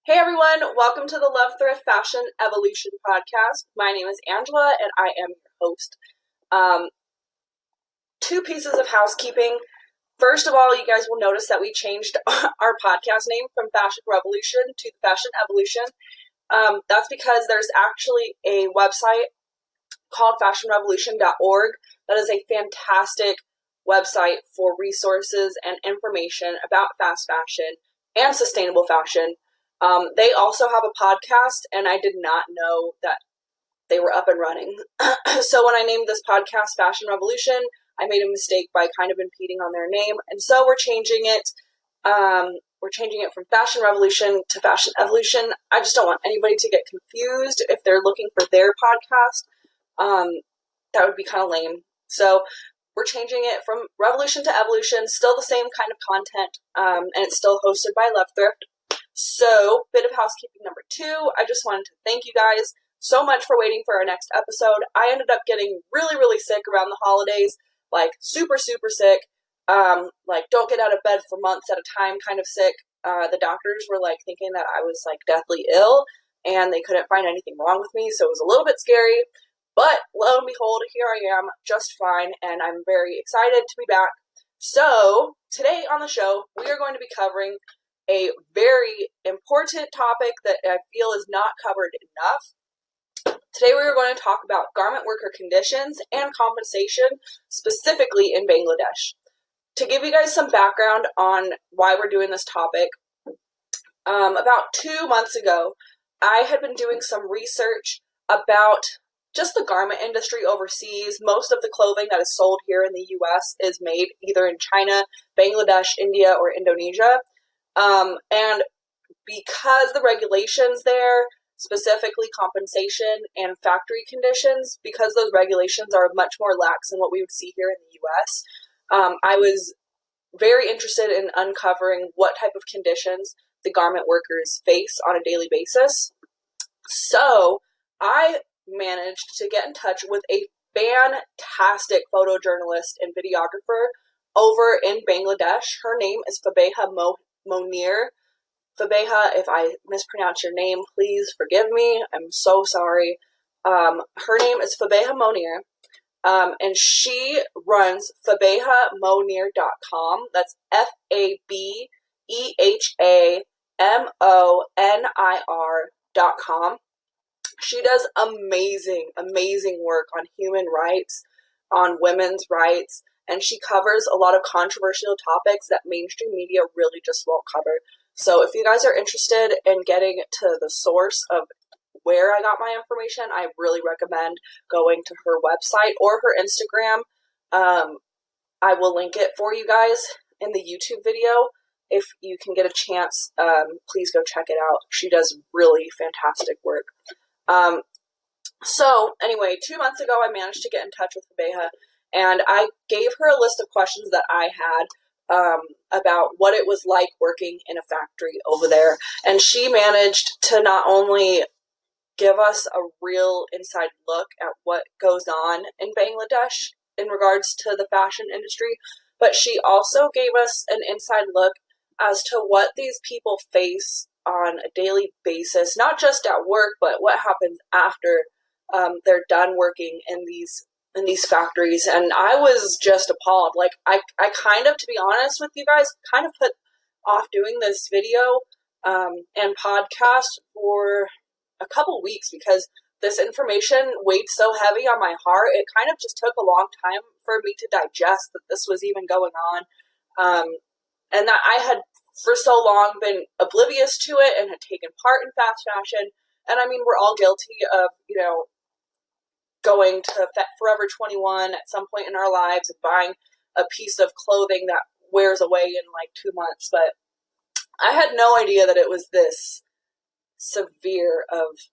Hey everyone, welcome to the Love Thrift Fashion Evolution podcast. My name is Angela and I am your host. Two pieces of housekeeping. First of all, you guys will notice that we changed our podcast name from Fashion Revolution to Fashion Evolution. That's because there's actually a website called fashionrevolution.org that is a fantastic website for resources and information about fast fashion and sustainable fashion. They also have a podcast, and I did not know that they were up and running. So when I named this podcast Fashion Revolution, I made a mistake by kind of impeding on their name, and so we're changing it. We're changing it from Fashion Revolution to Fashion Evolution. I just don't want anybody to get confused if they're looking for their podcast. That would be kind of lame. So we're changing it from Revolution to Evolution, still the same kind of content, and it's still hosted by Love Thrift. So, bit of housekeeping number 2. I just wanted to thank you guys so much for waiting for our next episode. I ended up getting really, really sick around the holidays, like super, super sick. Like don't get out of bed for months at a time kind of sick. The doctors were like thinking that I was like deathly ill and they couldn't find anything wrong with me. So it was a little bit scary, but lo and behold, here I am just fine and I'm very excited to be back. So today on the show, we are going to be covering a very important topic that I feel is not covered enough. Today we are going to talk about garment worker conditions and compensation, specifically in Bangladesh. To give you guys some background on why we're doing this topic, about 2 months ago, I had been doing some research about just the garment industry overseas. Most of the clothing that is sold here in the U.S. is made either in China, Bangladesh, India, or Indonesia. And because the regulations there, specifically compensation and factory conditions, because those regulations are much more lax than what we would see here in the U.S., I was very interested in uncovering what type of conditions the garment workers face on a daily basis. So I managed to get in touch with a fantastic photojournalist and videographer over in Bangladesh. Her name is Fabeha Monir. Fabeha, if I mispronounce your name, please forgive me. I'm so sorry. Her name is Fabeha Monir, and she runs fabehamonir.com. That's FABEHAMONIR.com. She does amazing, amazing work on human rights, on women's rights, and she covers a lot of controversial topics that mainstream media really just won't cover. So if you guys are interested in getting to the source of where I got my information, I really recommend going to her website or her Instagram. I will link it for you guys in the YouTube video. If you can get a chance, please go check it out. She does really fantastic work. So anyway, 2 months ago, I managed to get in touch with Fabeha, and I gave her a list of questions that I had about what it was like working in a factory over there. And she managed to not only give us a real inside look at what goes on in Bangladesh in regards to the fashion industry, but she also gave us an inside look as to what these people face on a daily basis, not just at work, but what happens after they're done working in these factories. And I was just appalled. Like I kind of, to be honest with you guys, kind of put off doing this video and podcast for a couple weeks because this information weighed so heavy on my heart. It kind of just took a long time for me to digest that this was even going on, and that I had for so long been oblivious to it and had taken part in fast fashion. And I mean, we're all guilty of, going to Forever 21 at some point in our lives and buying a piece of clothing that wears away in like 2 months. But I had no idea that it was this severe of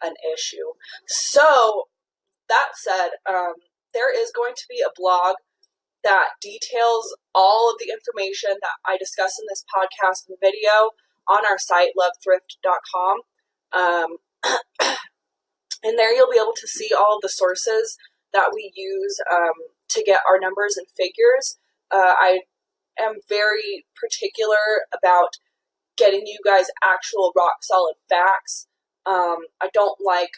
an issue. So that said, there is going to be a blog that details all of the information that I discuss in this podcast and video on our site, lovethrift.com. And there you'll be able to see all of the sources that we use to get our numbers and figures. I am very particular about getting you guys actual rock solid facts. I don't like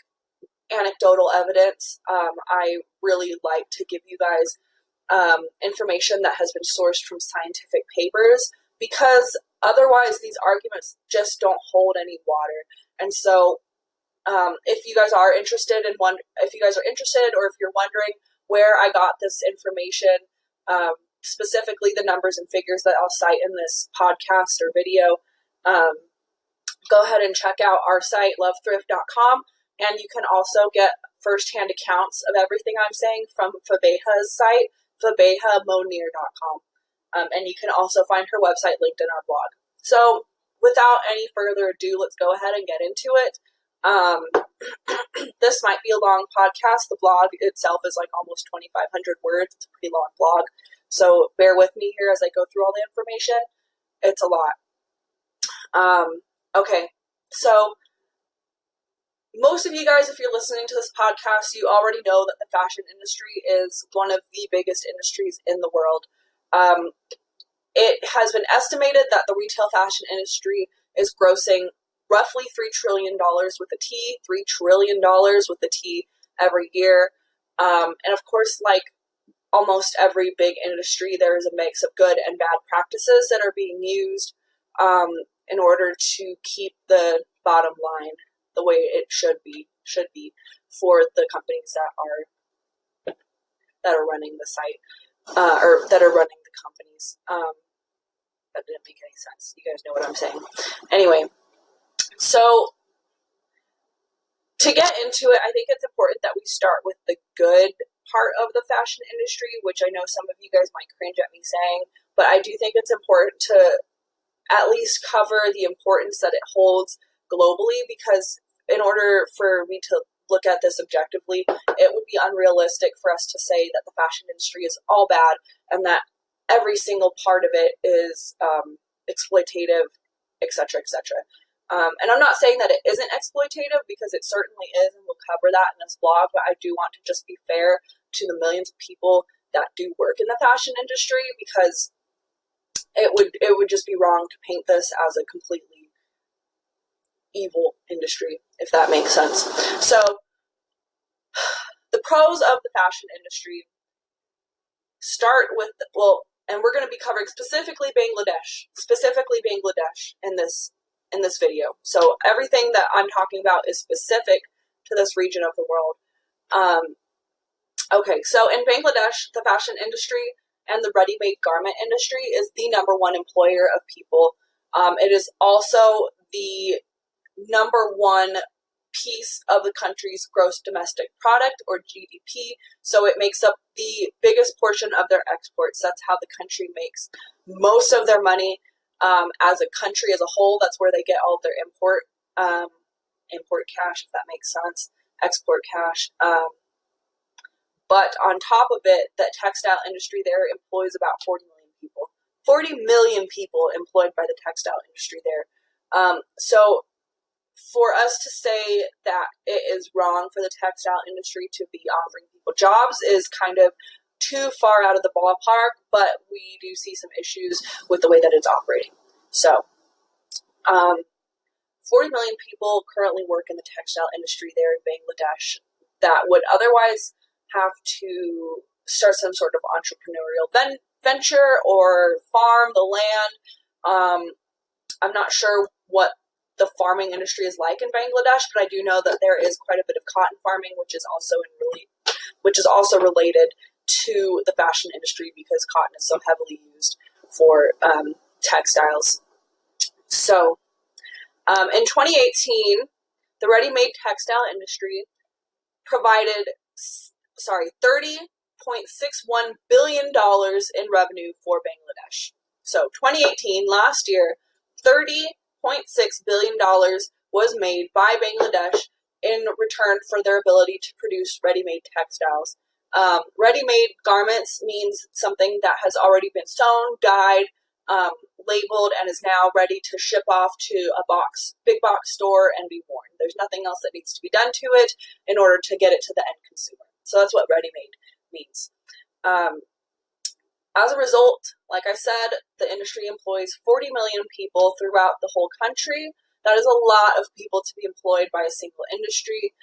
anecdotal evidence. I really like to give you guys information that has been sourced from scientific papers, because otherwise these arguments just don't hold any water. And so if you guys are interested or if you're wondering where I got this information, specifically the numbers and figures that I'll cite in this podcast or video, go ahead and check out our site, lovethrift.com, and you can also get firsthand accounts of everything I'm saying from Fabeha's site, fabehamonir.com. And you can also find her website linked in our blog. So without any further ado, let's go ahead and get into it. This might be a long podcast. The blog itself is like almost 2,500 words. It's a pretty long blog. So bear with me here as I go through all the information. It's a lot. Okay, so most of you guys, if you're listening to this podcast, you already know that the fashion industry is one of the biggest industries in the world. It has been estimated that the retail fashion industry is grossing roughly $3 trillion with a T, $3 trillion with a T every year. And of course, like almost every big industry, there is a mix of good and bad practices that are being used in order to keep the bottom line the way it should be for the companies that are running the site or that are running the companies. That didn't make any sense. You guys know what I'm saying. Anyway, so to get into it, I think it's important that we start with the good part of the fashion industry, which I know some of you guys might cringe at me saying, but I do think it's important to at least cover the importance that it holds globally, because in order for me to look at this objectively, it would be unrealistic for us to say that the fashion industry is all bad and that every single part of it is exploitative, etc., etc. And I'm not saying that it isn't exploitative, because it certainly is, and we'll cover that in this blog, but I do want to just be fair to the millions of people that do work in the fashion industry, because it would just be wrong to paint this as a completely evil industry, if that makes sense. So the pros of the fashion industry start with, and we're going to be covering specifically Bangladesh in this video. So everything that I'm talking about is specific to this region of the world. Okay, so in Bangladesh, the fashion industry and the ready-made garment industry is the number one employer of people. It is also the number one piece of the country's gross domestic product, or GDP. So it makes up the biggest portion of their exports. That's how the country makes most of their money. As a country as a whole, that's where they get all of their import cash, if that makes sense, export cash. But on top of it, the textile industry there employs about 40 million people. 40 million people employed by the textile industry there. So for us to say that it is wrong for the textile industry to be offering people jobs is kind of too far out of the ballpark, but we do see some issues with the way that it's operating. So 40 million people currently work in the textile industry there in Bangladesh that would otherwise have to start some sort of entrepreneurial venture or farm the land. I'm not sure what the farming industry is like in Bangladesh, but I do know that there is quite a bit of cotton farming, which is also related to the fashion industry, because cotton is so heavily used for textiles. So in 2018, the ready-made textile industry provided $30.61 billion in revenue for Bangladesh. So 2018, last year, $30.6 billion was made by Bangladesh in return for their ability to produce ready-made textiles. Ready-made garments means something that has already been sewn, dyed, labeled, and is now ready to ship off to a big box store and be worn. There's nothing else that needs to be done to it in order to get it to the end consumer. So that's what ready-made means. As a result, like I said, the industry employs 40 million people throughout the whole country. That is a lot of people to be employed by a single industry.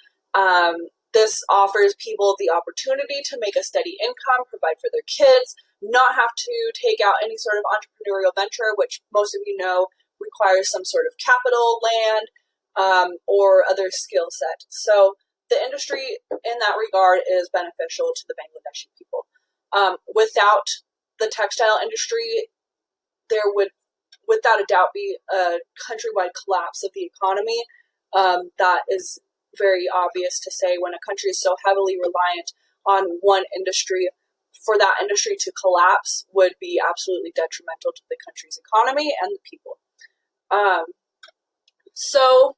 This offers people the opportunity to make a steady income, provide for their kids, not have to take out any sort of entrepreneurial venture, which most of you know requires some sort of capital, land, or other skill set. So the industry in that regard is beneficial to the Bangladeshi people. Without the textile industry, there would, without a doubt, be a countrywide collapse of the economy. That is very obvious to say when a country is so heavily reliant on one industry. For that industry to collapse would be absolutely detrimental to the country's economy and the people. So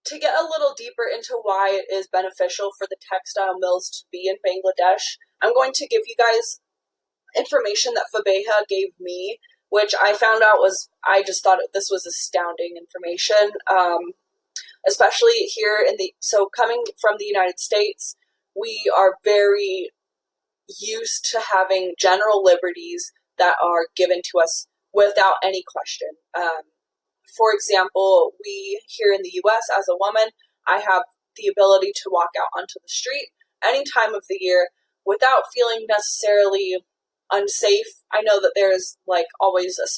to get a little deeper into why it is beneficial for the textile mills to be in Bangladesh, I'm going to give you guys information that Fabeha gave me, which I found out I just thought this was astounding information, especially here so coming from the United States, we are very used to having general liberties that are given to us without any question. For example, we here in the US, as a woman, I have the ability to walk out onto the street any time of the year without feeling necessarily unsafe. I know that there's always a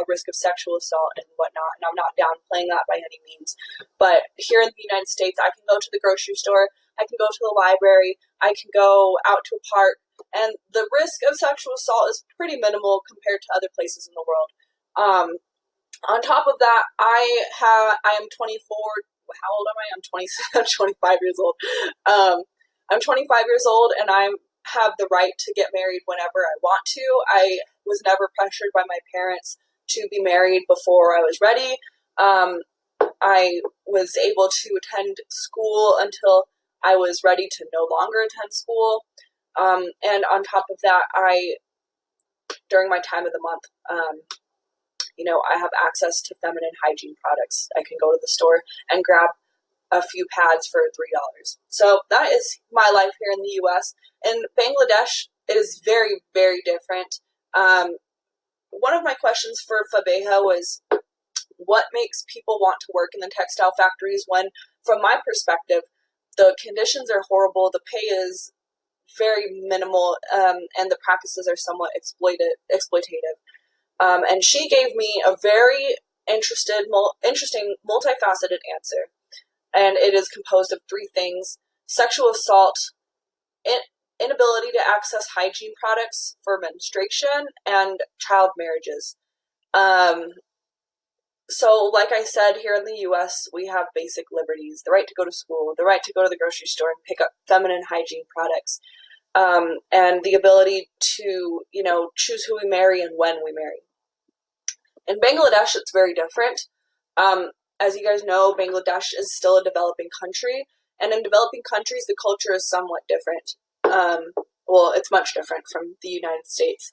risk of sexual assault and whatnot, and I'm not downplaying that by any means. But here in the United States, I can go to the grocery store, I can go to the library, I can go out to a park, and the risk of sexual assault is pretty minimal compared to other places in the world. On top of that, I am 24. How old am I? I'm 20. I'm 25 years old. I'm 25 years old, and I have the right to get married whenever I want to. I was never pressured by my parents to be married before I was ready. I was able to attend school until I was ready to no longer attend school. And on top of that, during my time of the month, I have access to feminine hygiene products. I can go to the store and grab a few pads for $3. So that is my life here in the U.S. In Bangladesh, it is very, very different. One of my questions for Fabeha was, what makes people want to work in the textile factories when, from my perspective, the conditions are horrible, the pay is very minimal, and the practices are somewhat exploitative. And she gave me a very interesting, multifaceted answer. And it is composed of three things: sexual assault, inability to access hygiene products for menstruation, and child marriages. So like I said, here in the U.S., we have basic liberties: the right to go to school, the right to go to the grocery store and pick up feminine hygiene products, and the ability to, choose who we marry and when we marry. In Bangladesh, it's very different. As you guys know, Bangladesh is still a developing country, and in developing countries, the culture is somewhat different. Well, it's much different from the United States.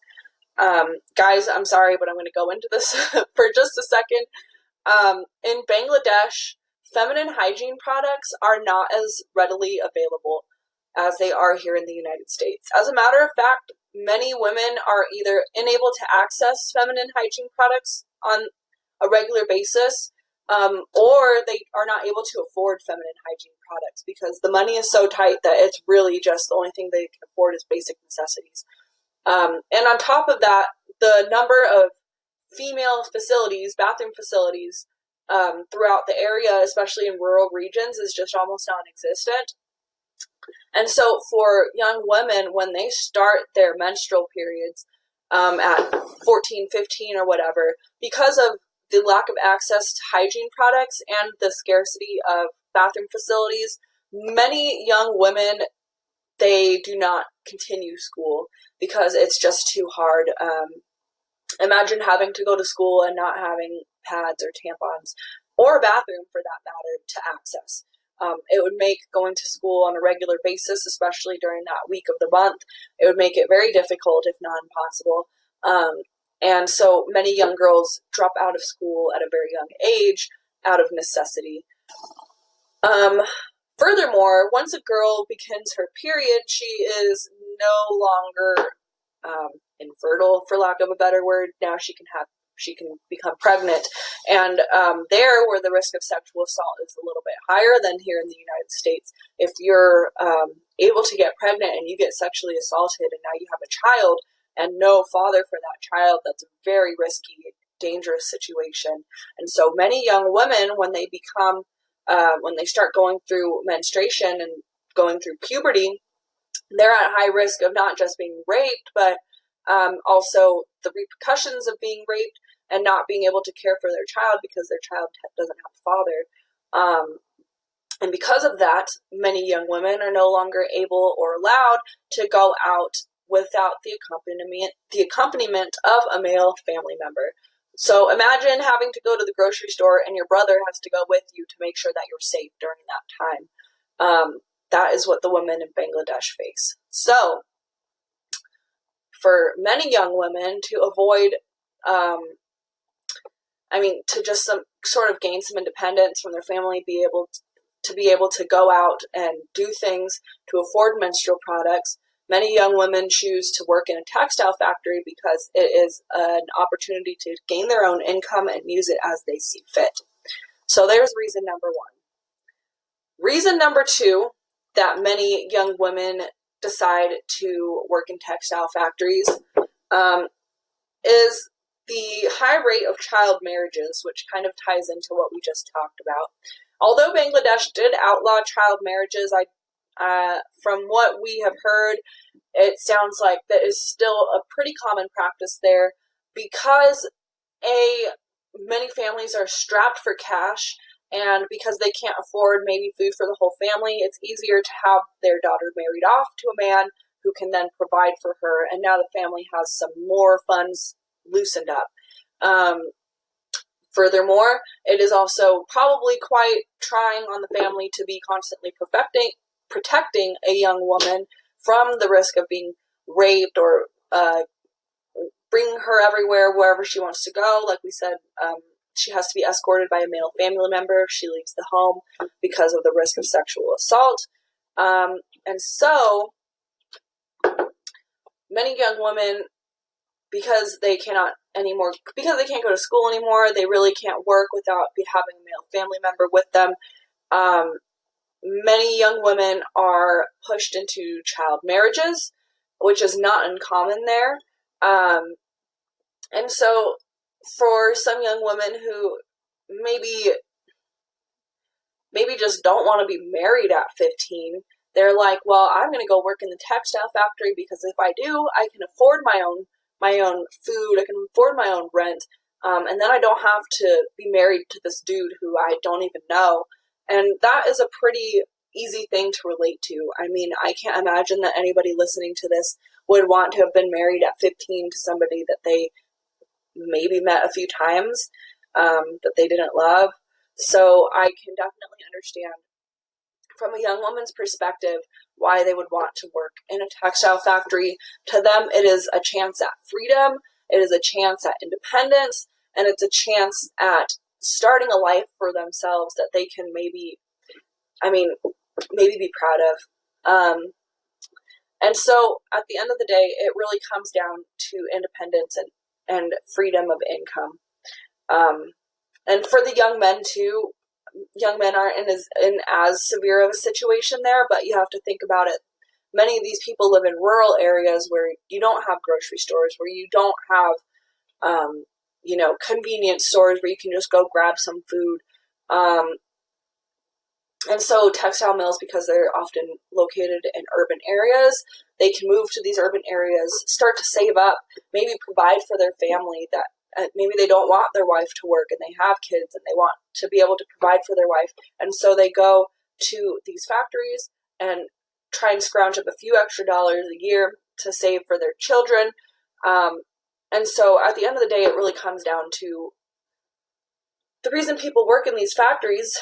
Guys, I'm sorry, but I'm going to go into this for just a second. In Bangladesh, feminine hygiene products are not as readily available as they are here in the United States. As a matter of fact, many women are either unable to access feminine hygiene products on a regular basis, or they are not able to afford feminine hygiene products because the money is so tight that it's really just the only thing they can afford is basic necessities. And on top of that, the number of female facilities, bathroom facilities, throughout the area, especially in rural regions, is just almost non-existent. And so for young women, when they start their menstrual periods at 14, 15 or whatever, because of the lack of access to hygiene products and the scarcity of bathroom facilities, many young women, they do not continue school because it's just too hard. Imagine having to go to school and not having pads or tampons or a bathroom, for that matter, to access. It would make going to school on a regular basis, especially during that week of the month, it would make it very difficult, if not impossible. And so many young girls drop out of school at a very young age out of necessity. Furthermore, once a girl begins her period, she is no longer infertile, for lack of a better word. Now she can become pregnant, and there, where the risk of sexual assault is a little bit higher than here in the United States. If you're able to get pregnant and you get sexually assaulted, and now you have a child and no father for that child, that's a very risky, dangerous situation. And so many young women, when they become when they start going through menstruation and going through puberty, they're at high risk of not just being raped, but also the repercussions of being raped and not being able to care for their child because their child doesn't have a father. And because of that, many young women are no longer able or allowed to go out without the accompaniment of a male family member. So imagine having to go to the grocery store and your brother has to go with you to make sure that you're safe during that time. That is what the women in Bangladesh face. So for many young women to avoid, to just sort of gain some independence from their family, be able to go out and do things to afford menstrual products, many young women choose to work in a textile factory because it is an opportunity to gain their own income and use it as they see fit. So there's reason number one. Reason number two that many young women decide to work in textile factories is the high rate of child marriages, which kind of ties into what we just talked about. Although Bangladesh did outlaw child marriages, from what we have heard, it sounds like that is still a pretty common practice there because many families are strapped for cash, and because they can't afford maybe food for the whole family, it's easier to have their daughter married off to a man who can then provide for her, and now the family has some more funds loosened up. Furthermore, it is also probably quite trying on the family to be constantly protecting a young woman from the risk of being raped or bringing her everywhere, wherever she wants to go. Like we said, she has to be escorted by a male family member if she leaves the home because of the risk of sexual assault. And so many young women, because they can't go to school anymore, they really can't work without having a male family member with them. Many young women are pushed into child marriages, which is not uncommon there. And so for some young women who maybe just don't want to be married at 15, they're like, well, I'm going to go work in the textile factory because if I do, I can afford my own food, I can afford my own rent, and then I don't have to be married to this dude who I don't even know. And that is a pretty easy thing to relate to. I mean, I can't imagine that anybody listening to this would want to have been married at 15 to somebody that they maybe met a few times, that they didn't love. So I can definitely understand from a young woman's perspective why they would want to work in a textile factory. To them, it is a chance at freedom, it is a chance at independence, and it's a chance at starting a life for themselves that they can maybe be proud of. And so at the end of the day, it really comes down to independence and freedom of income. And for the young men too, young men aren't in as severe of a situation there, but you have to think about it. Many of these people live in rural areas where you don't have grocery stores, where you don't have, convenience stores where you can just go grab some food. And so textile mills, because they're often located in urban areas, they can move to these urban areas, start to save up, maybe provide for their family that maybe they don't want their wife to work and they have kids and they want to be able to provide for their wife. And so they go to these factories and try and scrounge up a few extra dollars a year to save for their children. And so at the end of the day, it really comes down to the reason people work in these factories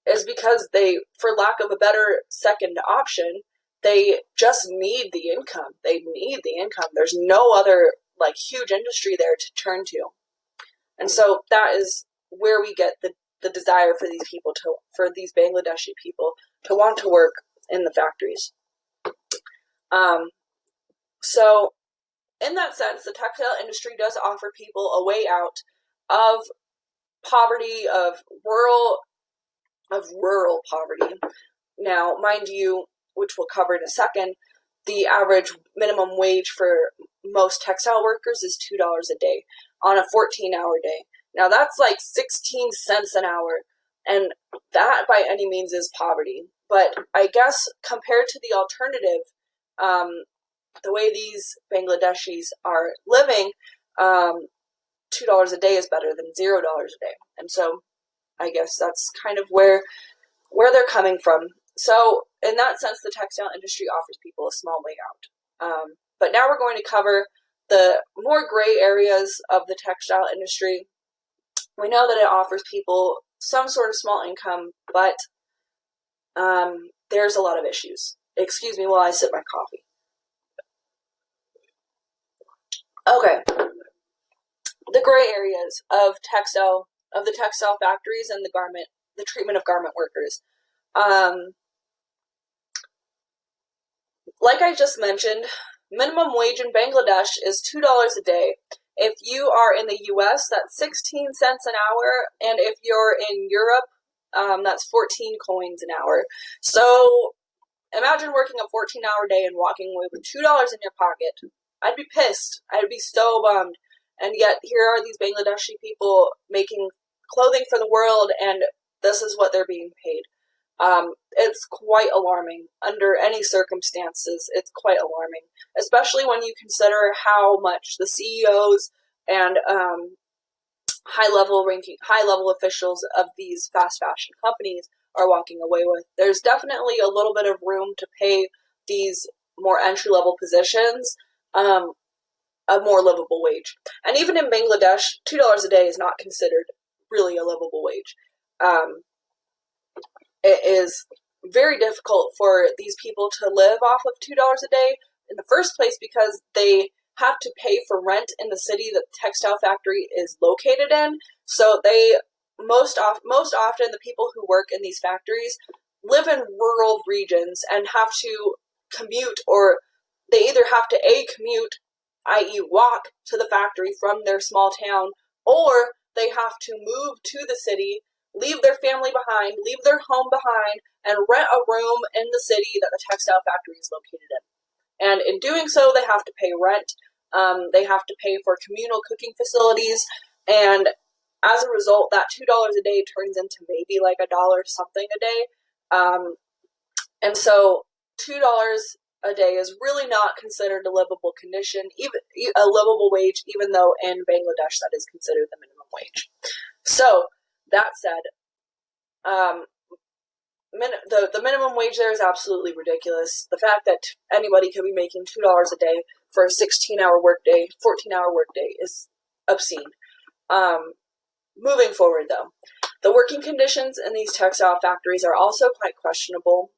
is because they, for lack of a better second option, they just need the income. They need the income. There's no other huge industry there to turn to. And so that is where we get the the desire for these Bangladeshi people to want to work in the factories. So in that sense, the textile industry does offer people a way out of poverty, of rural poverty. Now, mind you, which we'll cover in a second, the average minimum wage for most textile workers is $2 a day on a 14-hour day. Now, that's like 16 cents an hour, and that by any means is poverty. But I guess compared to the alternative, the way these Bangladeshis are living, $2 a day is better than $0 a day. And so I guess that's kind of where they're coming from. So in that sense, the textile industry offers people a small way out. But now we're going to cover the more gray areas of the textile industry. We know that it offers people some sort of small income, but there's a lot of issues. Excuse me while I sip my coffee. Okay. The gray areas of the textile factories and the treatment of garment workers. Like I just mentioned, minimum wage in Bangladesh is $2 a day. If you are in the US, that's 16 cents an hour, and if you're in Europe, that's 14 coins an hour. So imagine working a 14-hour day and walking away with $2 in your pocket. I'd be pissed. I'd be so bummed. And yet here are these Bangladeshi people making clothing for the world, and this is what they're being paid. It's quite alarming. Under any circumstances, it's quite alarming, especially when you consider how much the CEOs and high-level officials of these fast fashion companies are walking away with. There's definitely a little bit of room to pay these more entry-level positions a more livable wage. And even in Bangladesh, $2 a day is not considered really a livable wage. It is very difficult for these people to live off of $2 a day in the first place because they have to pay for rent in the city that the textile factory is located in. So they most often the people who work in these factories live in rural regions and have to commute, or they either have to commute, i.e. walk to the factory from their small town, or they have to move to the city, leave their family behind, leave their home behind, and rent a room in the city that the textile factory is located in. And in doing so, they have to pay rent, they have to pay for communal cooking facilities, and as a result, that $2 a day turns into maybe like $1 something a day. And so $2 a day is really not considered a livable condition, even a livable wage, even though in Bangladesh that is considered the minimum wage. So that said, the minimum wage there is absolutely ridiculous. The fact that anybody could be making $2 a day for a 16-hour workday, 14-hour workday is obscene. Moving forward, though, the working conditions in these textile factories are also quite questionable.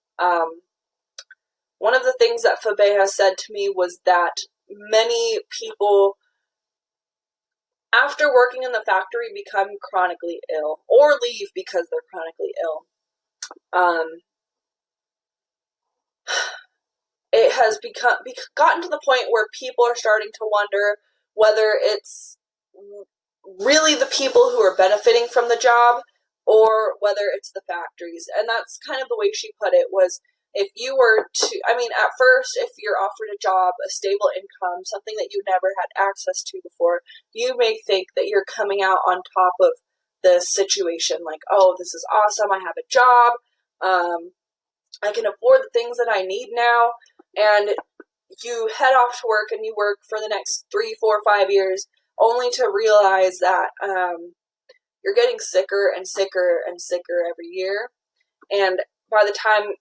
One of the things that Fabeha said to me was that many people, after working in the factory, become chronically ill or leave because they're chronically ill. It has gotten to the point where people are starting to wonder whether it's really the people who are benefiting from the job or whether it's the factories. And that's kind of the way she put it, was if you were to, at first, if you're offered a job, a stable income, something that you never had access to before, you may think that you're coming out on top of the situation, like, oh, this is awesome, I have a job, I can afford the things that I need now, and you head off to work and you work for the next 3, 4, 5 years, only to realize that you're getting sicker and sicker and sicker every year, and by the time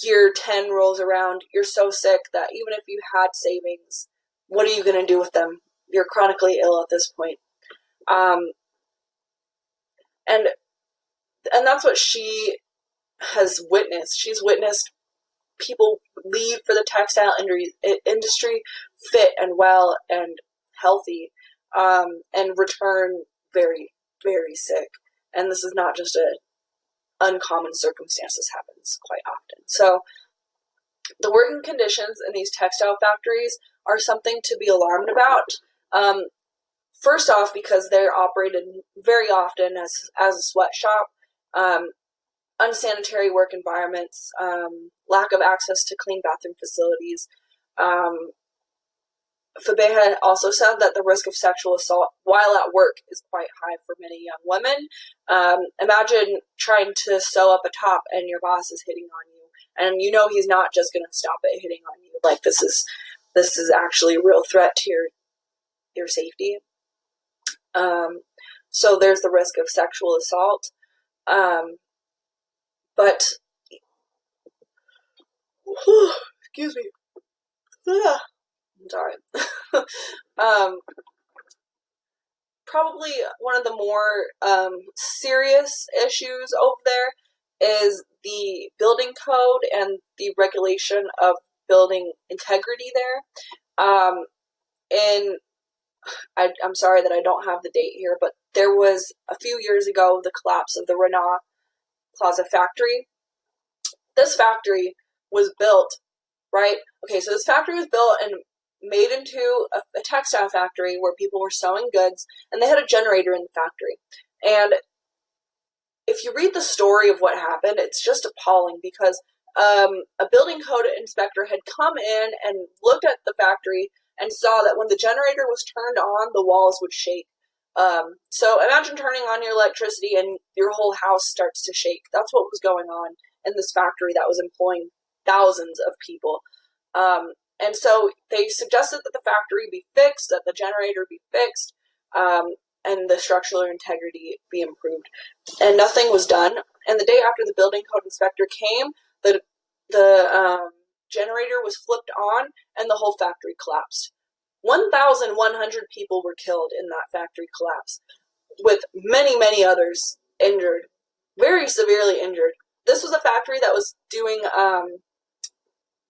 year 10 rolls around, you're so sick that even if you had savings, what are you going to do with them? You're chronically ill at this point. And that's what she has witnessed. She's witnessed people leave for the textile industry fit and well and healthy, and return very, very sick. and this is not just an uncommon circumstance. This happens quite often. So the working conditions in these textile factories are something to be alarmed about. First off, because they're operated very often as a sweatshop, unsanitary work environments, lack of access to clean bathroom facilities. Fabeha also said that the risk of sexual assault while at work is quite high for many young women. Imagine trying to sew up a top and your boss is hitting on you, and you know he's not just going to stop at hitting on you. Like, this is actually a real threat to your safety. So there's the risk of sexual assault. But excuse me. I'm sorry. Probably one of the more serious issues over there is the building code and the regulation of building integrity there. And I'm sorry that I don't have the date here, but there was a few years ago the collapse of the Rana Plaza factory. This factory was built, right? Okay, so this factory was built and made into a textile factory where people were sewing goods, and they had a generator in the factory. And if you read the story of what happened, it's just appalling, because a building code inspector had come in and looked at the factory and saw that when the generator was turned on, the walls would shake. So imagine turning on your electricity and your whole house starts to shake. That's what was going on in this factory that was employing thousands of people. And so they suggested that the factory be fixed, that the generator be fixed, and the structural integrity be improved. And nothing was done. And the day after the building code inspector came, the generator was flipped on and the whole factory collapsed. 1,100 people were killed in that factory collapse, with many, many others injured, very severely injured. This was a factory that was doing,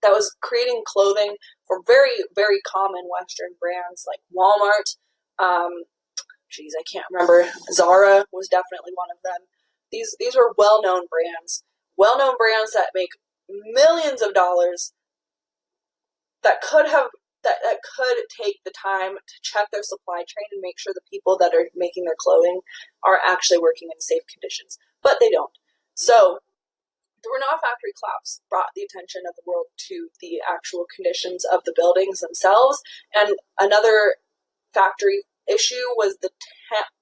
that was creating clothing for very, very common Western brands like Walmart. I can't remember. Zara was definitely one of them. These were well-known brands that make millions of dollars, that could take the time to check their supply chain and make sure the people that are making their clothing are actually working in safe conditions. But they don't. So the Renault factory collapse brought the attention of the world to the actual conditions of the buildings themselves. And another factory issue was the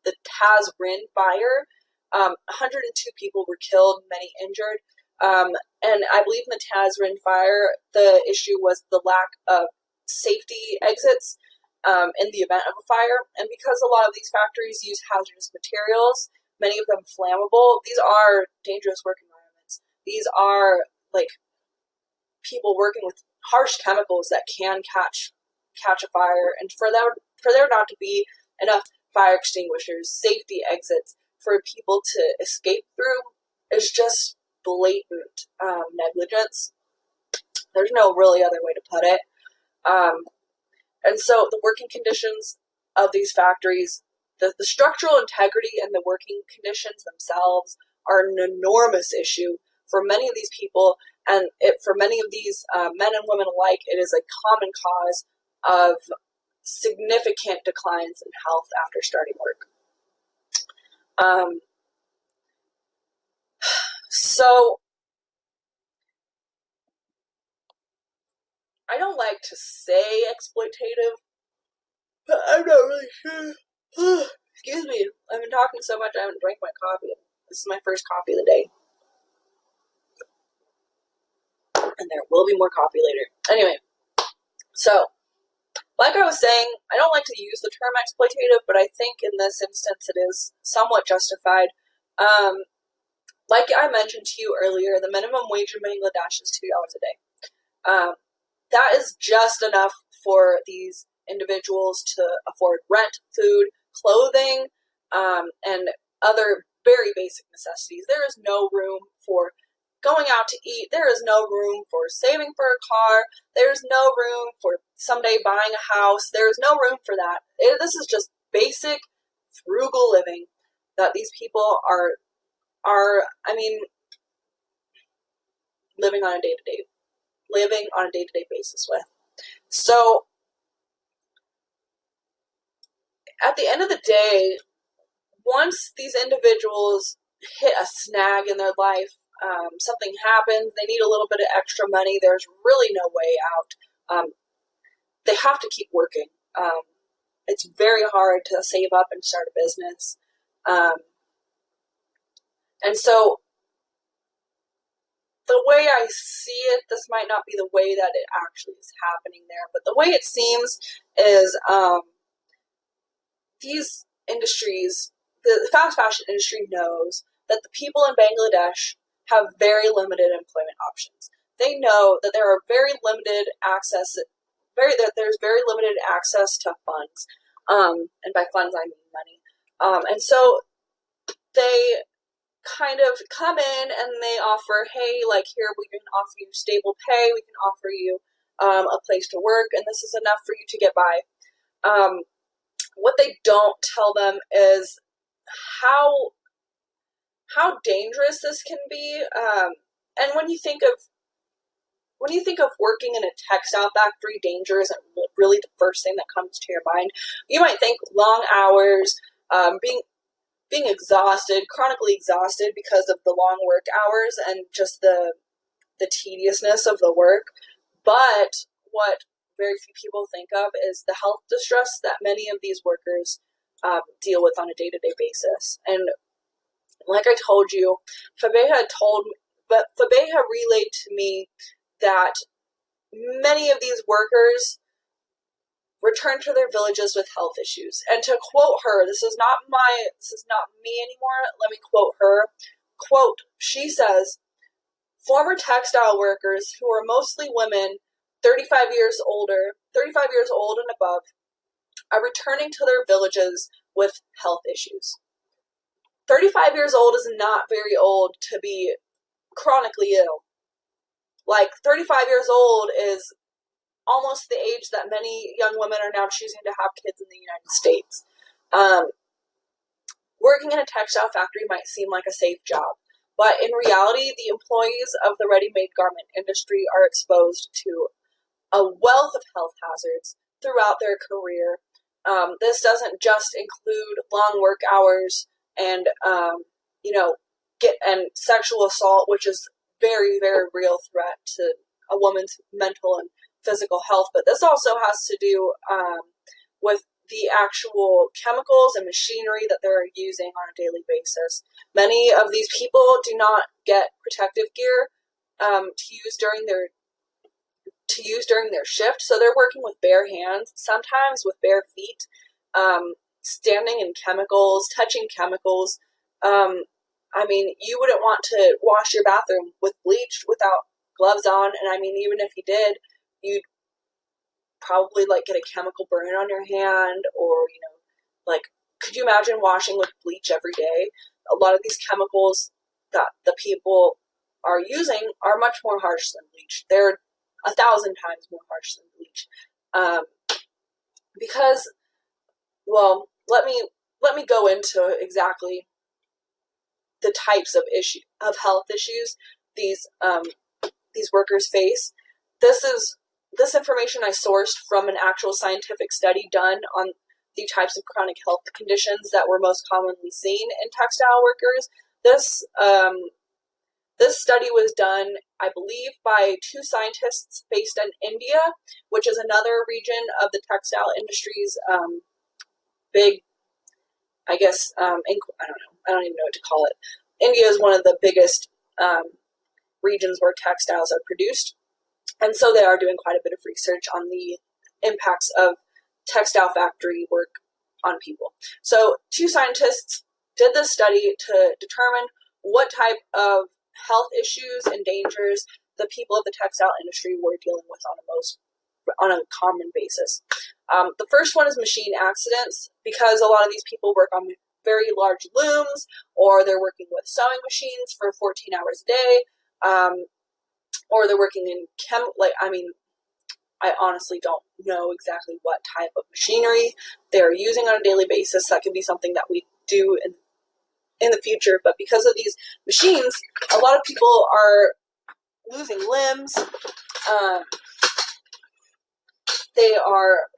Tazrin fire. 102 people were killed, many injured. And I believe in the Tazrin fire, the issue was the lack of safety exits in the event of a fire. And because a lot of these factories use hazardous materials, many of them flammable, these are dangerous work environments. These are like people working with harsh chemicals that can catch a fire, and for there not to be enough fire extinguishers, safety exits for people to escape through is just blatant negligence. There's no really other way to put it. And so the working conditions of these factories, the structural integrity and the working conditions themselves are an enormous issue for many of these people, and for many of these men and women alike, it is a common cause of significant declines in health after starting work. So I don't like to say exploitative, but I'm not really sure. Excuse me, I've been talking so much I haven't drank my coffee. This is my first coffee of the day. And there will be more coffee later. Anyway, so, like I was saying, I don't like to use the term exploitative, but I think in this instance it is somewhat justified. Like I mentioned to you earlier, the minimum wage in Bangladesh is $2 a day. That is just enough for these individuals to afford rent, food, clothing, and other very basic necessities. There is no room for going out to eat. There is no room for saving for a car. There's no room for someday buying a house. There is no room for that. This is just basic, frugal living. that these people are living on a day-to-day basis with. So at the end of the day, once these individuals hit a snag in their life, something happens, they need a little bit of extra money, there's really no way out. They have to keep working. It's very hard to save up and start a business. And so the way I see it, this might not be the way that it actually is happening there, but the way it seems is these industries, the fast fashion industry knows that the people in Bangladesh have very limited employment options. They know that there are there's very limited access to funds. And by funds, I mean money. And so they kind of come in and they offer, hey, like, here, we can offer you stable pay, we can offer you a place to work, and this is enough for you to get by. What they don't tell them is how dangerous this can be. And when you think of working in a textile factory, danger isn't really the first thing that comes to your mind. You might think long hours, being exhausted, chronically exhausted because of the long work hours and just the tediousness of the work. But what very few people think of is the health distress that many of these workers deal with on a day-to-day basis. And like I told you, Fabeha relayed to me that many of these workers return to their villages with health issues. And to quote her, this is not me anymore, let me quote her. Quote, she says, former textile workers who are mostly women, 35 years old and above, are returning to their villages with health issues. 35 years old is not very old to be chronically ill. Like, 35 years old is almost the age that many young women are now choosing to have kids in the United States. Working in a textile factory might seem like a safe job, but in reality, the employees of the ready-made garment industry are exposed to a wealth of health hazards throughout their career. This doesn't just include long work hours and sexual assault, which is very, very real threat to a woman's mental and physical health, but this also has to do with the actual chemicals and machinery that they're using on a daily basis. Many of these people do not get protective gear to use during their shift, so they're working with bare hands, sometimes with bare feet, standing in chemicals, touching chemicals. You wouldn't want to wash your bathroom with bleach without gloves on, and even if you did, you'd probably get a chemical burn on your hand, or could you imagine washing with bleach every day? A lot of these chemicals that the people are using are much more harsh than bleach. They're 1,000 times more harsh than bleach. Let me go into exactly the types of health issues these workers face. This information I sourced from an actual scientific study done on the types of chronic health conditions that were most commonly seen in textile workers. This study was done, I believe, by two scientists based in India, which is another region of the textile industry's big, I guess, I don't even know what to call it. India is one of the biggest regions where textiles are produced. And so they are doing quite a bit of research on the impacts of textile factory work on people. So two scientists did this study to determine what type of health issues and dangers the people of the textile industry were dealing with on a common basis. The first one is machine accidents, because a lot of these people work on very large looms, or they're working with sewing machines for 14 hours a day, or they're working in I honestly don't know exactly what type of machinery they're using on a daily basis. That can be something that we do in the future. But because of these machines, a lot of people are losing limbs. They are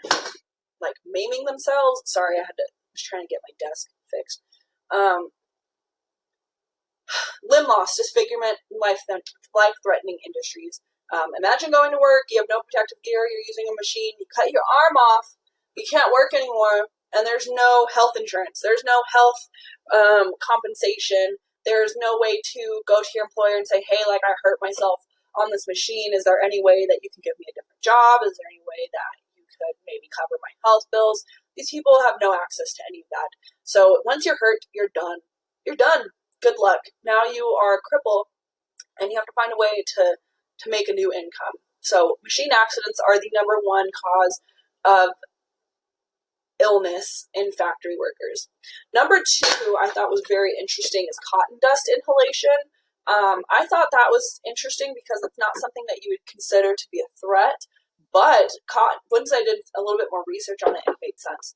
like maiming themselves. Sorry, I was trying to get my desk fixed. Limb loss, disfigurement, life-threatening industries. Imagine going to work, you have no protective gear, you're using a machine, you cut your arm off, you can't work anymore, and there's no health insurance, there's no health compensation, there's no way to go to your employer and say, hey, like, I hurt myself on this machine, is there any way that you can give me a different job, is there any way that you could maybe cover my health bills? These people have no access to any of that. So once you're hurt, you're done. You're done. Good luck. Now you are a cripple, and you have to find a way to make a new income. So machine accidents are the number one cause of illness in factory workers. Number two, I thought was very interesting, is cotton dust inhalation. I thought that was interesting because it's not something that you would consider to be a threat, but once I did a little bit more research on it, it made sense.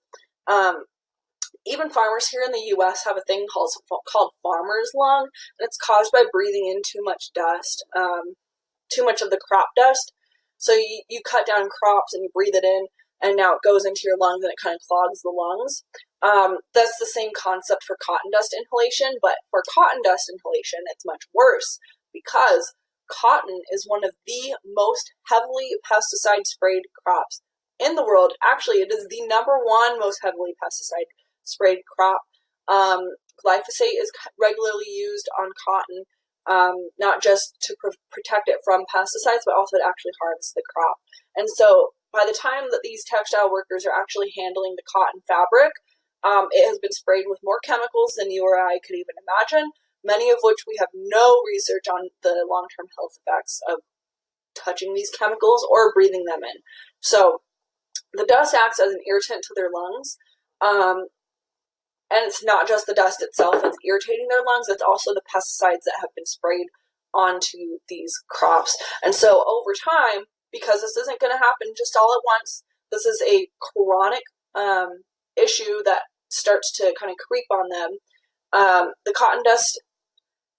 Even farmers here in the U.S. have a thing called farmer's lung, and it's caused by breathing in too much dust, too much of the crop dust. So you cut down crops and you breathe it in, and now it goes into your lungs and it kind of clogs the lungs. That's the same concept for cotton dust inhalation, but for cotton dust inhalation, it's much worse because cotton is one of the most heavily pesticide sprayed crops in the world. Actually, it is the number one most heavily pesticide sprayed crop. Glyphosate is regularly used on cotton, not just to protect it from pesticides, but also to actually harvest the crop. And so by the time that these textile workers are actually handling the cotton fabric, it has been sprayed with more chemicals than you or I could even imagine, many of which we have no research on the long-term health effects of touching these chemicals or breathing them in. So the dust acts as an irritant to their lungs. And it's not just the dust itself that's irritating their lungs, it's also the pesticides that have been sprayed onto these crops. And so over time, because this isn't going to happen just all at once, this is a chronic issue that starts to kind of creep on them. The cotton dust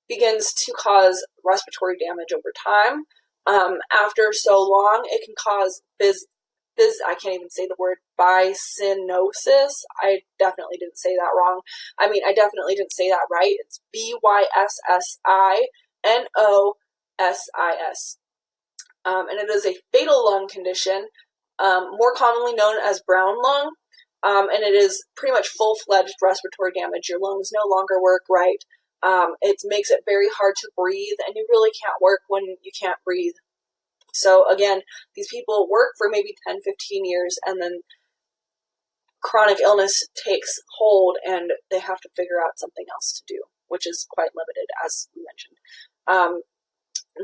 begins to cause respiratory damage over time. After so long, it can cause I can't even say the word, bysinosis. I definitely didn't say that wrong. I mean, I definitely didn't say that right. It's BYSSINOSIS. And it is a fatal lung condition, more commonly known as brown lung. And it is pretty much full-fledged respiratory damage. Your lungs no longer work right. It makes it very hard to breathe, and you really can't work when you can't breathe. So again, these people work for maybe 10, 15 years, and then chronic illness takes hold, and they have to figure out something else to do, which is quite limited, as we mentioned.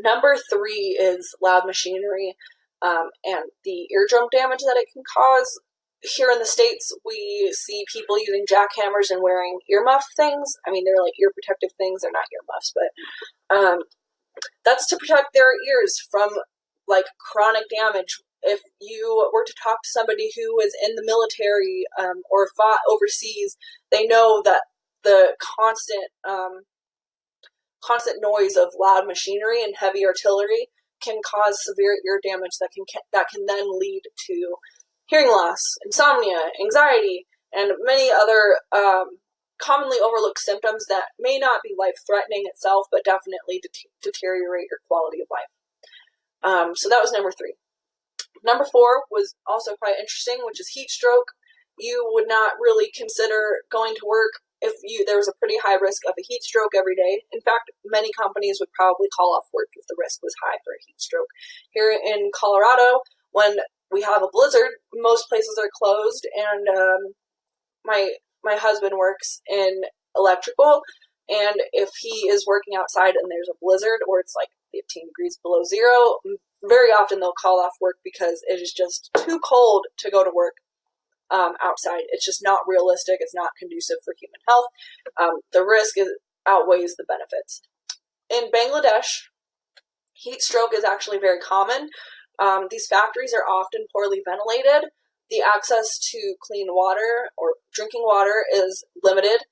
Number three is loud machinery and the eardrum damage that it can cause. Here in the States, we see people using jackhammers and wearing earmuff things. I mean, they're like ear protective things. They're not earmuffs, but that's to protect their ears from like chronic damage. If you were to talk to somebody who is in the military or fought overseas, they know that the constant noise of loud machinery and heavy artillery can cause severe ear damage that can then lead to hearing loss, insomnia, anxiety, and many other commonly overlooked symptoms that may not be life-threatening itself, but definitely deteriorate your quality of life. So that was number three. Number four was also quite interesting, which is heat stroke. You would not really consider going to work if there was a pretty high risk of a heat stroke every day. In fact, many companies would probably call off work if the risk was high for a heat stroke. Here in Colorado, when we have a blizzard, most places are closed, and my husband works in electrical, and if he is working outside and there's a blizzard or it's like 15 degrees below zero, very often they'll call off work because it is just too cold to go to work outside. It's just not realistic. It's not conducive for human health. The risk outweighs the benefits. In Bangladesh, heat stroke is actually very common. These factories are often poorly ventilated. The access to clean water or drinking water is limited.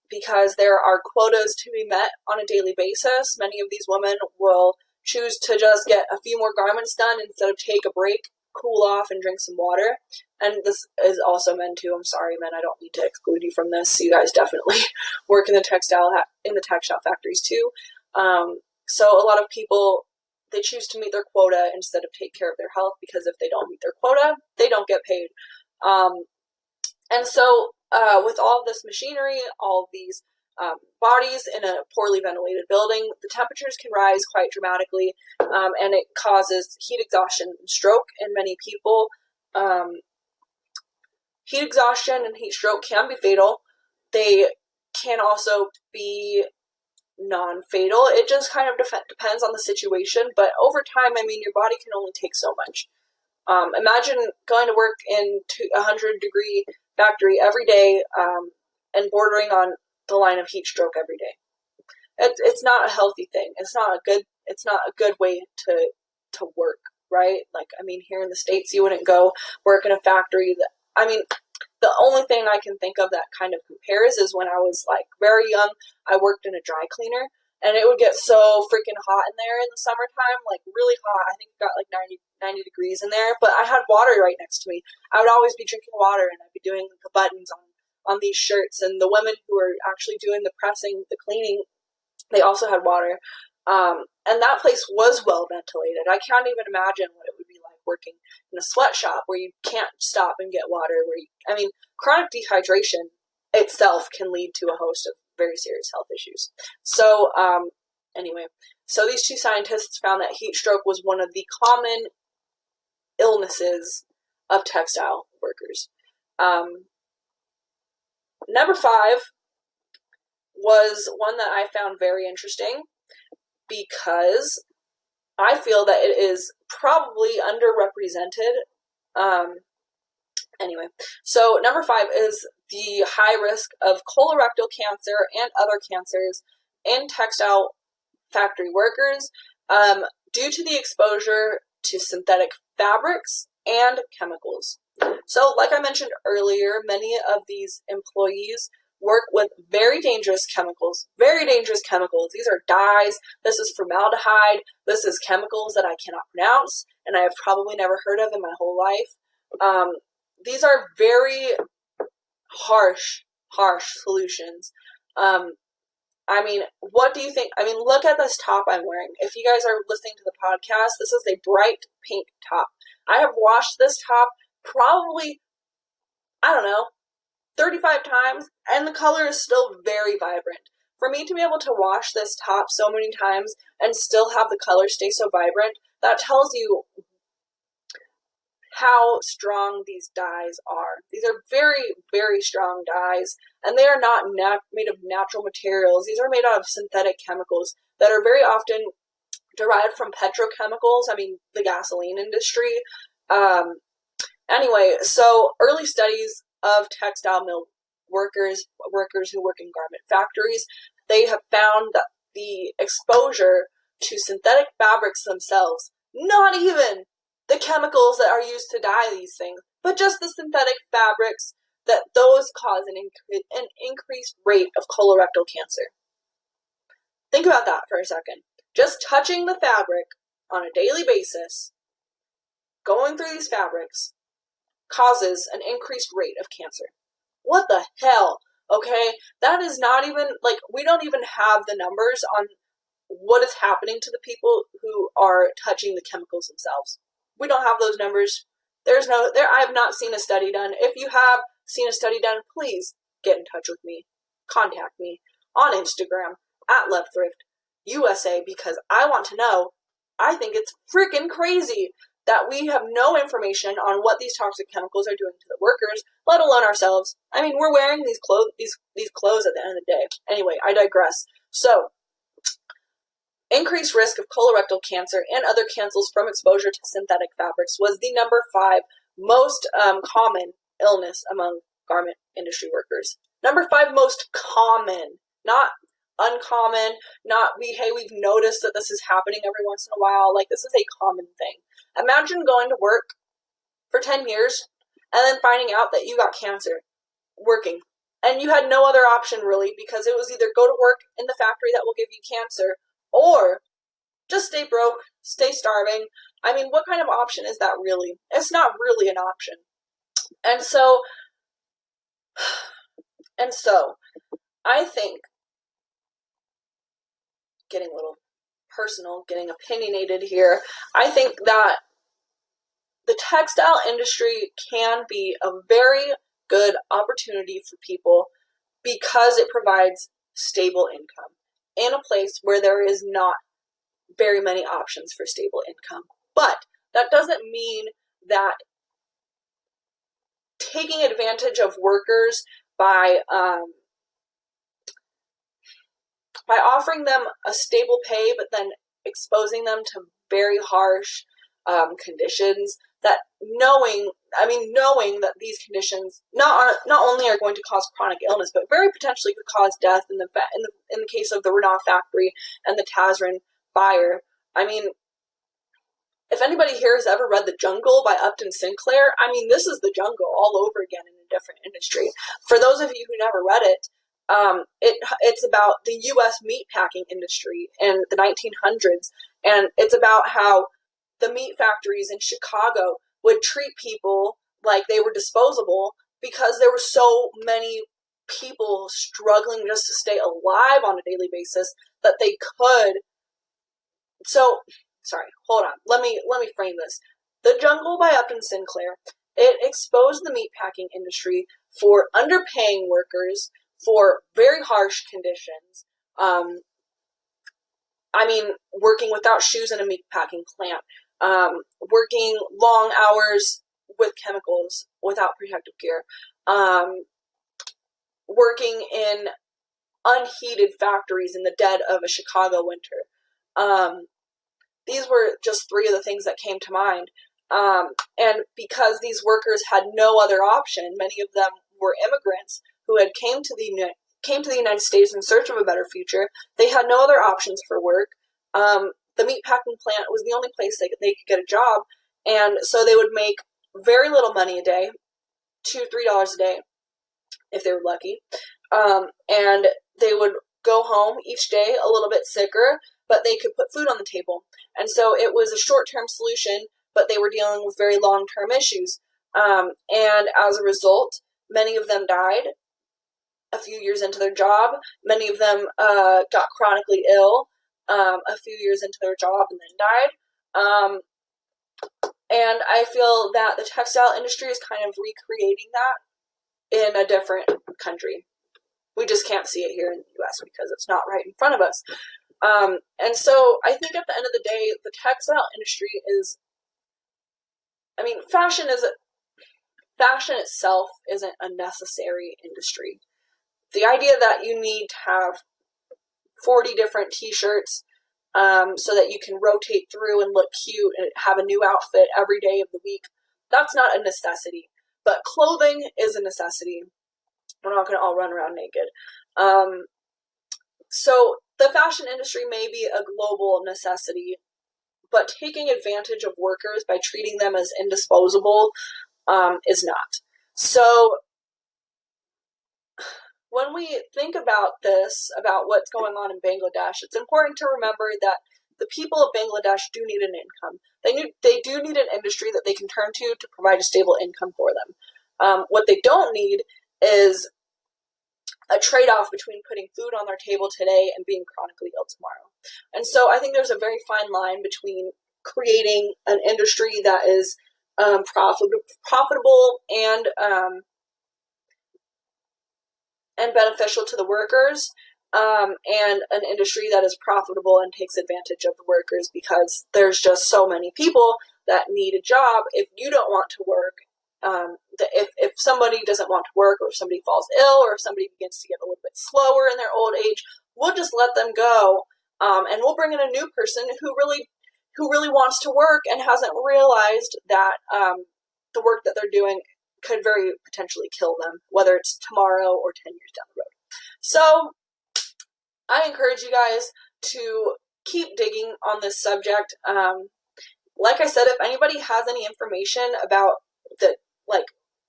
because there are quotas to be met on a daily basis. Many of these women will choose to just get a few more garments done instead of take a break, cool off, and drink some water. And this is also men too. I'm sorry, men. I don't need to exclude you from this. You guys definitely work in the textile factories too. So a lot of people, they choose to meet their quota instead of take care of their health, because if they don't meet their quota, they don't get paid. And so with all of this machinery, all of these bodies in a poorly ventilated building, the temperatures can rise quite dramatically, and it causes heat exhaustion and stroke in many people. Heat exhaustion and heat stroke can be fatal. They can also be non-fatal. It just kind of depends on the situation, but over time, I mean, your body can only take so much. Imagine going to work in a 100-degree factory every day, and bordering on the line of heat stroke every day. It's not a healthy thing. It's not a good way to work, right? Like, I mean, here in the States, you wouldn't go work in a factory the only thing I can think of that kind of compares is when I was like very young, I worked in a dry cleaner, and it would get so freaking hot in there in the summertime, like really hot. I think it got like 90 degrees in there, but I had water right next to me. I would always be drinking water, and I'd be doing the buttons on these shirts, and the women who were actually doing the pressing, the cleaning, they also had water. And that place was well ventilated. I can't even imagine what it would be like working in a sweatshop where you can't stop and get water. Chronic dehydration itself can lead to a host of very serious health issues. So, anyway, so these two scientists found that heat stroke was one of the common illnesses of textile workers. Number 5 was one that I found very interesting, because I feel that it is probably underrepresented. Anyway, so number 5 is the high risk of colorectal cancer and other cancers in textile factory workers due to the exposure to synthetic fabrics and chemicals. So, like I mentioned earlier, many of these employees work with very dangerous chemicals. These are dyes. This is formaldehyde. This is chemicals that I cannot pronounce, and I have probably never heard of in my whole life. These are very harsh solutions. I mean, what do you think? I mean, look at this top I'm wearing. If you guys are listening to the podcast, this is a bright pink top. I have washed this top probably, 35 times, and the color is still very vibrant. For me to be able to wash this top so many times and still have the color stay so vibrant, that tells you how strong these dyes are. These are very, very strong dyes, and they are not made of natural materials. These are made out of synthetic chemicals that are very often derived from petrochemicals, the gasoline industry. Anyway, so early studies of textile mill workers who work in garment factories, they have found that the exposure to synthetic fabrics themselves, not even the chemicals that are used to dye these things, but just the synthetic fabrics, that those cause an increased rate of colorectal cancer. Think about that for a second. Just touching the fabric on a daily basis, going through these fabrics, causes an increased rate of cancer. What the hell? Okay, that is not even, we don't even have the numbers on what is happening to the people who are touching the chemicals themselves. We don't have those numbers. I have not seen a study done. If you have seen a study done, please get in touch with me. Contact me on Instagram at LoveThriftUSA, because I want to know. I think it's freaking crazy that we have no information on what these toxic chemicals are doing to the workers, let alone ourselves. We're wearing these clothes at the end of the day. Anyway, I digress. So, increased risk of colorectal cancer and other cancers from exposure to synthetic fabrics was the number 5 most common illness among garment industry workers. Number 5 most common, not uncommon, not we've noticed that this is happening every once in a while. This is a common thing. Imagine going to work for 10 years and then finding out that you got cancer working And you had no other option really, because it was either go to work in the factory that will give you cancer, or just stay broke, stay starving. I mean, what kind of option is that really? It's not really an option. And so I think, getting a little personal, getting opinionated here, I think that the textile industry can be a very good opportunity for people because it provides stable income in a place where there is not very many options for stable income. But that doesn't mean that taking advantage of workers by offering them a stable pay, but then exposing them to very harsh conditions, that knowing that these conditions not only are going to cause chronic illness, but very potentially could cause death in the case of the Renault factory and the Tazrin fire. I mean, if anybody here has ever read The Jungle by Upton Sinclair, I mean, this is the jungle all over again in a different industry. For those of you who never read it, it's about the U.S. meatpacking industry in the 1900s, and it's about how the meat factories in Chicago would treat people like they were disposable because there were so many people struggling just to stay alive on a daily basis that they could. So, sorry, hold on. Let me frame this. The Jungle by Upton Sinclair, it exposed the meatpacking industry for underpaying workers, for very harsh conditions. Working without shoes in a meatpacking plant, working long hours with chemicals without protective gear, working in unheated factories in the dead of a Chicago winter. These were just three of the things that came to mind. And because these workers had no other option, many of them were immigrants who had came to the United States in search of a better future. They had no other options for work. The meatpacking plant was the only place they could get a job, and so they would make very little money a day, $2-3 a day, if they were lucky. And they would go home each day a little bit sicker, but they could put food on the table. And so it was a short-term solution, but they were dealing with very long-term issues. And as a result, many of them died a few years into their job. Many of them got chronically ill a few years into their job and then died. And I feel that the textile industry is kind of recreating that in a different country. We just can't see it here in the U.S. because it's not right in front of us. And so I think at the end of the day, the textile industry is, fashion itself isn't a necessary industry. The idea that you need to have 40 different t-shirts so that you can rotate through and look cute and have a new outfit every day of the week, that's not a necessity. But clothing is a necessity. We're not going to all run around naked. So the fashion industry may be a global necessity, but taking advantage of workers by treating them as indisposable is not. So when we think about this, about what's going on in Bangladesh, it's important to remember that the people of Bangladesh do need an income. They do need an industry that they can turn to provide a stable income for them. What they don't need is a trade-off between putting food on their table today and being chronically ill tomorrow. And so I think there's a very fine line between creating an industry that is profitable and beneficial to the workers, and an industry that is profitable and takes advantage of the workers, because there's just so many people that need a job. If you don't want to work, if somebody doesn't want to work, or if somebody falls ill, or if somebody begins to get a little bit slower in their old age, we'll just let them go, and we'll bring in a new person who really wants to work and hasn't realized that the work that they're doing could very potentially kill them, whether it's tomorrow or 10 years down the road. So I encourage you guys to keep digging on this subject. Like I said, if anybody has any information about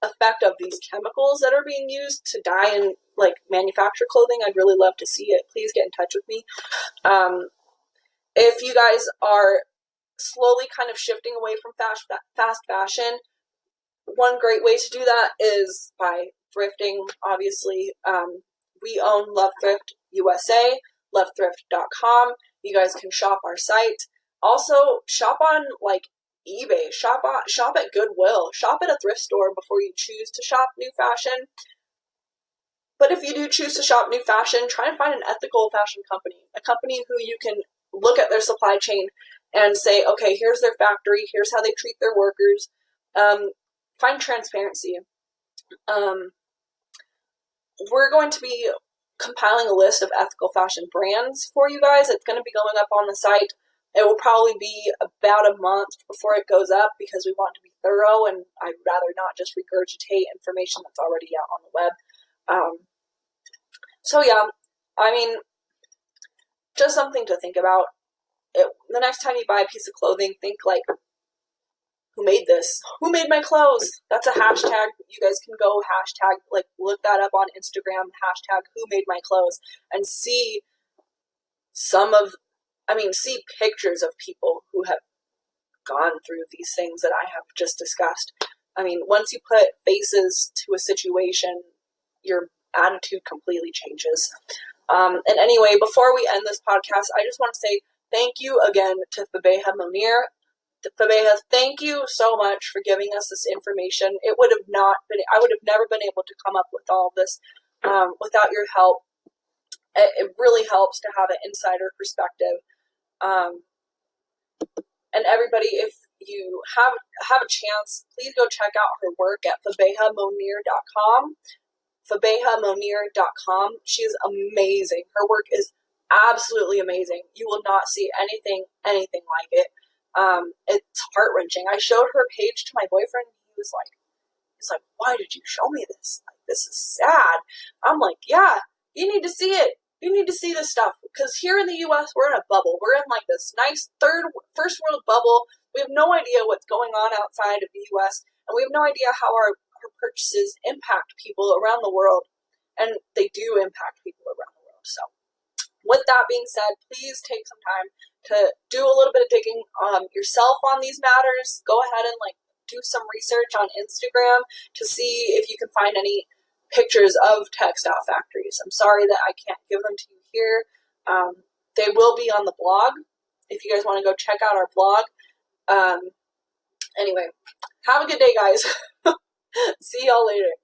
effect of these chemicals that are being used to dye and like manufacture clothing, I'd really love to see it. Please get in touch with me. If you guys are slowly kind of shifting away from fast fashion, one great way to do that is by thrifting, obviously. We own Love Thrift USA, lovethrift.com. You guys can shop our site. Also, shop on like eBay, shop at Goodwill, shop at a thrift store before you choose to shop new fashion. But if you do choose to shop new fashion, try and find an ethical fashion company, a company who you can look at their supply chain and say, okay, here's their factory, here's how they treat their workers. Find transparency. We're going to be compiling a list of ethical fashion brands for you guys. It's going to be going up on the site. It will probably be about a month before it goes up because we want to be thorough, and I'd rather not just regurgitate information that's already out on the web. So yeah, I mean, just something to think about. The next time you buy a piece of clothing, think like, who made this? Who made my clothes? That's a hashtag. You guys can go hashtag, like look that up on Instagram, hashtag who made my clothes, and see see pictures of people who have gone through these things that I have just discussed. I mean, once you put faces to a situation, your attitude completely changes. And anyway, before we end this podcast, I just want to say thank you again to Fabeha Monir. Fabeha, thank you so much for giving us this information. I would have never been able to come up with all of this without your help. It really helps to have an insider perspective. And everybody, if you have a chance, please go check out her work at fabehamonir.com. fabehamonir.com. She's amazing. Her work is absolutely amazing. You will not see anything like it. It's heart-wrenching. I showed her page to my boyfriend. He's like, why did you show me this? Like, this is sad. I'm like, yeah, you need to see it. You need to see this stuff, because here in the U.S., we're in a bubble. We're in like this nice first world bubble. We have no idea what's going on outside of the U.S., and we have no idea how our purchases impact people around the world, and they do impact people around the world. So with that being said, please take some time to do a little bit of digging yourself on these matters. Go ahead and do some research on Instagram to see if you can find any pictures of textile factories. I'm sorry that I can't give them to you here. They will be on the blog if you guys want to go check out our blog. Anyway, have a good day, guys. See y'all later.